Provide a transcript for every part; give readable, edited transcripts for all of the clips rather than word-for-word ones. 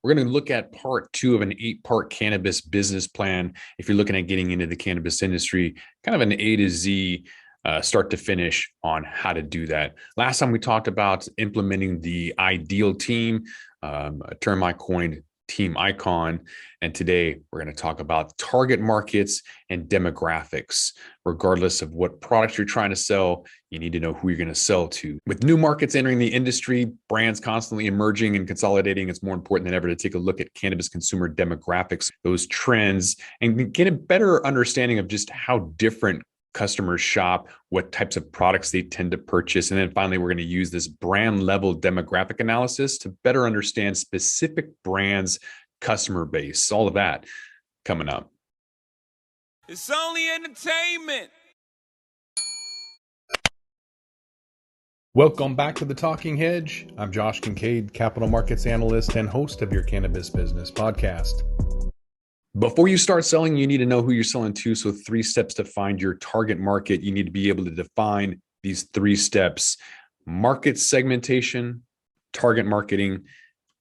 We're going to look at part two of an 8-part cannabis business plan. If you're looking at getting into the cannabis industry, kind of an A to Z, start to finish on how to do that. Last time we talked about implementing the ideal team, a term I coined, team icon. And today we're going to talk about target markets and demographics. Regardless of what products you're trying to sell, you need to know who you're going to sell to. With new markets entering the industry, brands constantly emerging and consolidating, it's more important than ever to take a look at cannabis consumer demographics, those trends, and get a better understanding of just how different customers shop, what types of products they tend to purchase. And then finally, we're going to use this brand level demographic analysis to better understand specific brands, customer base, all of that coming up. It's only entertainment. Welcome back to the Talking Hedge. I'm Josh Kincaid, capital markets analyst and host of your Cannabis Business Podcast. Before you start selling, you need to know who you're selling to. So 3 steps to find your target market. You need to be able to define these 3 steps: market segmentation, target marketing,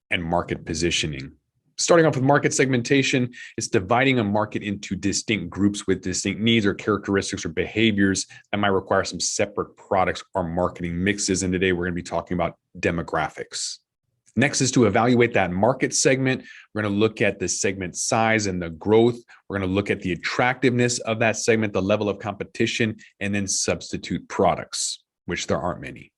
and market positioning. Starting off with market segmentation, it's dividing a market into distinct groups with distinct needs or characteristics or behaviors that might require some separate products or marketing mixes. And today we're going to be talking about demographics. Next is to evaluate that market segment. We're going to look at the segment size and the growth. We're going to look at the attractiveness of that segment, the level of competition, and then substitute products, which there aren't many.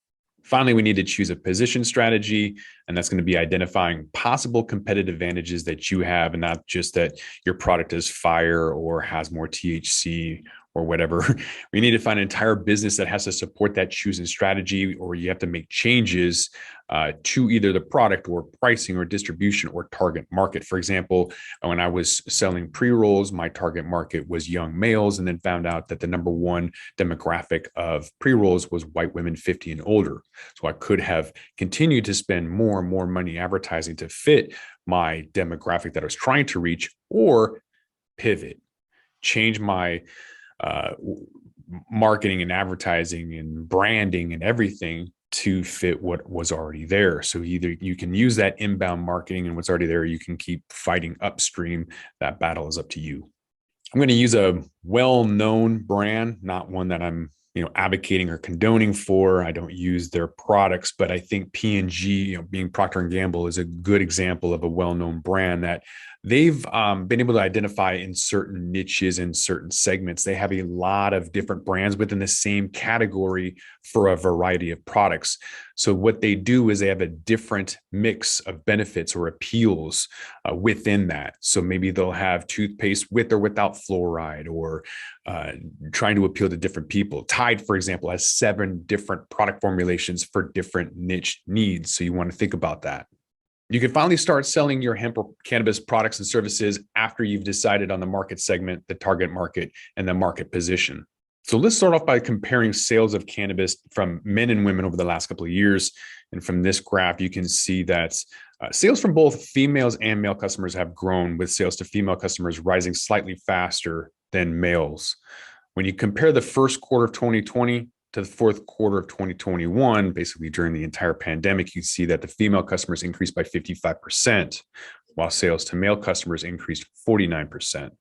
Finally, we need to choose a position strategy, and that's going to be identifying possible competitive advantages that you have, and not just that your product is fire or has more THC or whatever. We need to find an entire business that has to support that choosing strategy, or you have to make changes to either the product or pricing or distribution or target market. For example, when I was selling pre-rolls, my target market was young males, and then found out that the number one demographic of pre-rolls was white women 50 and older. So I could have continued to spend more and more money advertising to fit my demographic that I was trying to reach, or pivot, change my marketing and advertising and branding and everything to fit what was already there. So either you can use that inbound marketing and what's already there, you can keep fighting upstream. That battle is up to you. I'm going to use a well-known brand, not one that I'm advocating or condoning for. I don't use their products, but I think P&G, being Procter & Gamble, is a good example of a well-known brand that they've been able to identify in certain niches and certain segments. They have a lot of different brands within the same category for a variety of products. So what they do is they have a different mix of benefits or appeals within that. So maybe they'll have toothpaste with or without fluoride, or trying to appeal to different people. Tide, for example, has 7 different product formulations for different niche needs. So you want to think about that. You can finally start selling your hemp or cannabis products and services after you've decided on the market segment, the target market, and the market position. So let's start off by comparing sales of cannabis from men and women over the last couple of years. And from this graph, you can see that sales from both females and male customers have grown, with sales to female customers rising slightly faster than males. When you compare the first quarter of 2020 to the fourth quarter of 2021, basically during the entire pandemic, you see that the female customers increased by 55%, while sales to male customers increased 49%.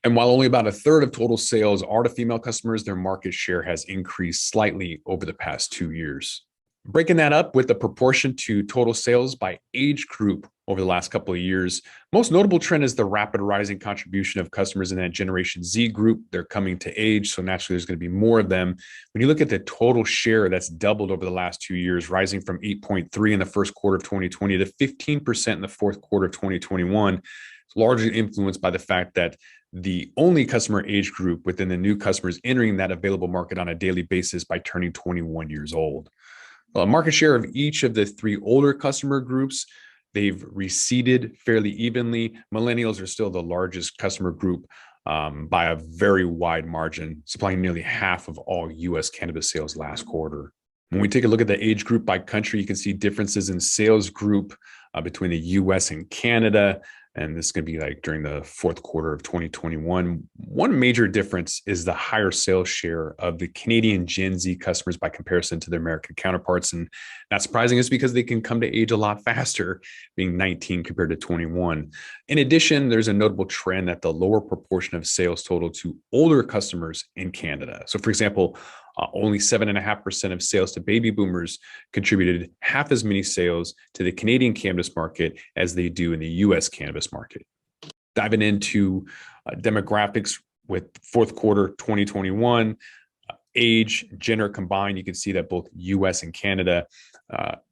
And while only about a third of total sales are to female customers, their market share has increased slightly over the past 2 years. Breaking that up with the proportion to total sales by age group over the last couple of years, most notable trend is the rapid rising contribution of customers in that Generation Z group. They're coming to age, so naturally there's going to be more of them. When you look at the total share, that's doubled over the last 2 years, rising from 8.3 in the first quarter of 2020 to 15% in the fourth quarter of 2021. It's largely influenced by the fact that the only customer age group within the new customers entering that available market on a daily basis by turning 21 years old. Market share of each of the 3 older customer groups, they've receded fairly evenly. Millennials are still the largest customer group by a very wide margin, supplying nearly half of all U.S. cannabis sales last quarter. When we take a look at the age group by country, you can see differences in sales group between the U.S. and Canada. And this is going to be like during the fourth quarter of 2021. One major difference is the higher sales share of the Canadian Gen Z customers by comparison to their American counterparts. And not surprising, is because they can come to age a lot faster, being 19 compared to 21. In addition, there's a notable trend that the lower proportion of sales total to older customers in Canada. So for example, only 7.5% of sales to baby boomers contributed half as many sales to the Canadian cannabis market as they do in the US cannabis market. Diving into demographics with fourth quarter 2021, age, gender combined, you can see that both US and Canada,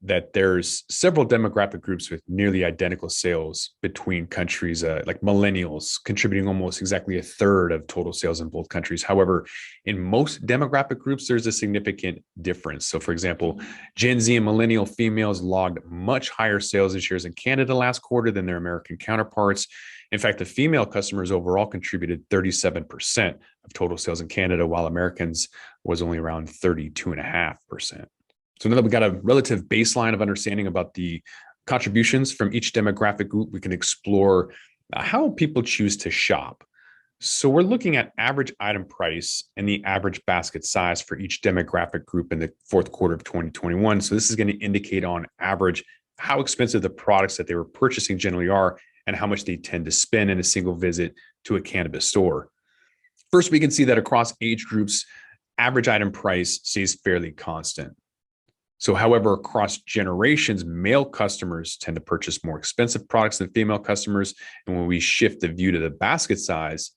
that there's several demographic groups with nearly identical sales between countries, like millennials contributing almost exactly a third of total sales in both countries. However, in most demographic groups, there's a significant difference. So for example, Gen Z and millennial females logged much higher sales and shares in Canada last quarter than their American counterparts. In fact, the female customers overall contributed 37% of total sales in Canada, while Americans was only around 32.5%. So now that we got a relative baseline of understanding about the contributions from each demographic group, we can explore how people choose to shop. So we're looking at average item price and the average basket size for each demographic group in the fourth quarter of 2021. So this is going to indicate on average how expensive the products that they were purchasing generally are and how much they tend to spend in a single visit to a cannabis store. First, we can see that across age groups, average item price stays fairly constant. So, however, across generations, male customers tend to purchase more expensive products than female customers. And when we shift the view to the basket size,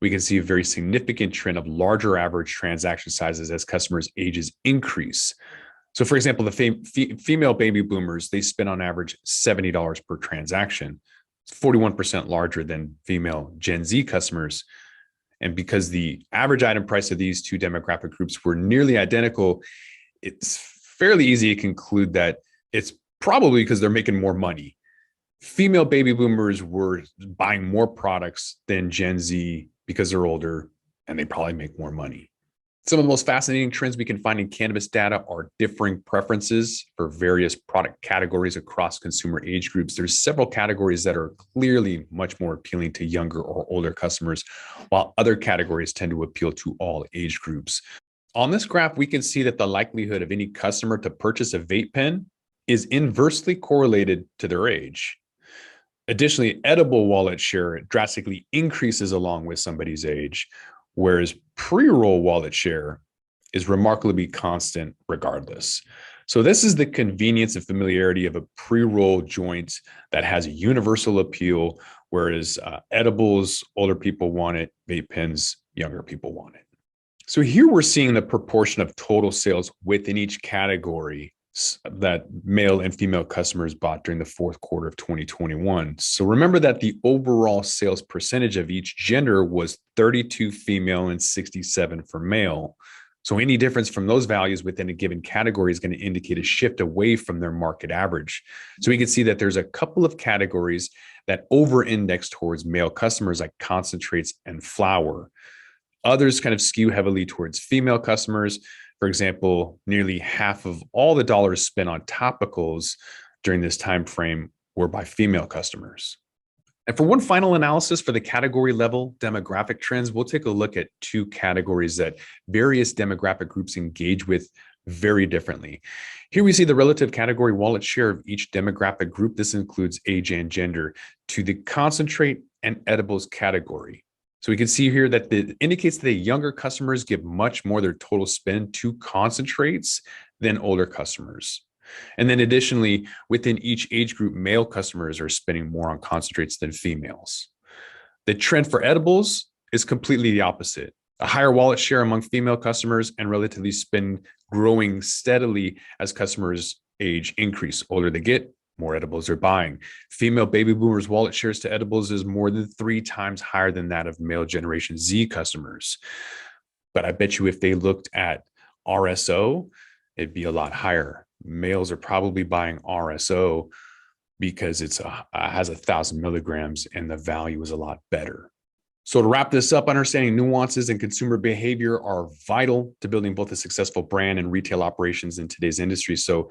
we can see a very significant trend of larger average transaction sizes as customers' ages increase. So, for example, the female baby boomers, they spend on average $70 per transaction. It's 41% larger than female Gen Z customers. And because the average item price of these two demographic groups were nearly identical, it's fairly easy to conclude that it's probably because they're making more money. Female baby boomers were buying more products than Gen Z because they're older and they probably make more money. Some of the most fascinating trends we can find in cannabis data are differing preferences for various product categories across consumer age groups. There's several categories that are clearly much more appealing to younger or older customers, while other categories tend to appeal to all age groups. On this graph, we can see that the likelihood of any customer to purchase a vape pen is inversely correlated to their age. Additionally, edible wallet share drastically increases along with somebody's age, whereas pre-roll wallet share is remarkably constant regardless. So this is the convenience and familiarity of a pre-roll joint that has a universal appeal, whereas edibles, older people want it, vape pens, younger people want it. So here we're seeing the proportion of total sales within each category that male and female customers bought during the fourth quarter of 2021. So remember that the overall sales percentage of each gender was 32 female and 67 for male. So any difference from those values within a given category is going to indicate a shift away from their market average. So we can see that there's a couple of categories that over-index towards male customers, like concentrates and flower. Others kind of skew heavily towards female customers. For example, nearly half of all the dollars spent on topicals during this time frame were by female customers. And for one final analysis for the category level demographic trends, we'll take a look at two categories that various demographic groups engage with very differently. Here we see the relative category wallet share of each demographic group. This includes age and gender to the concentrate and edibles category. So we can see here that it indicates that the younger customers give much more of their total spend to concentrates than older customers. And then additionally, within each age group, male customers are spending more on concentrates than females. The trend for edibles is completely the opposite. A higher wallet share among female customers and relatively spend growing steadily as customers' age increase. Older they get, more edibles they're buying. Female baby boomers' wallet shares to edibles is more than 3 times higher than that of male Generation Z customers. But I bet you if they looked at RSO, it'd be a lot higher. Males are probably buying RSO because it's has 1,000 milligrams and the value is a lot better. So to wrap this up, understanding nuances and consumer behavior are vital to building both a successful brand and retail operations in today's industry. So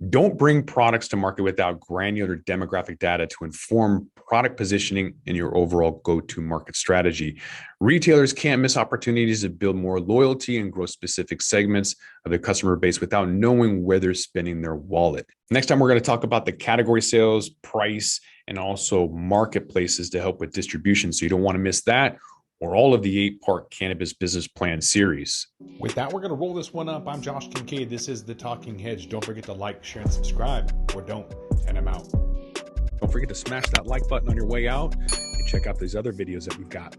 don't bring products to market without granular demographic data to inform product positioning and your overall go-to market strategy. Retailers can't miss opportunities to build more loyalty and grow specific segments of their customer base without knowing where they're spending their wallet. Next time, we're going to talk about the category sales, price, and also marketplaces to help with distribution. So you don't want to miss that or all of the 8-part Cannabis Business Plan series. With that, we're going to roll this one up. I'm Josh Kincaid. This is The Talking Hedge. Don't forget to like, share, and subscribe, or don't, and I'm out. Don't forget to smash that like button on your way out and check out these other videos that we've got.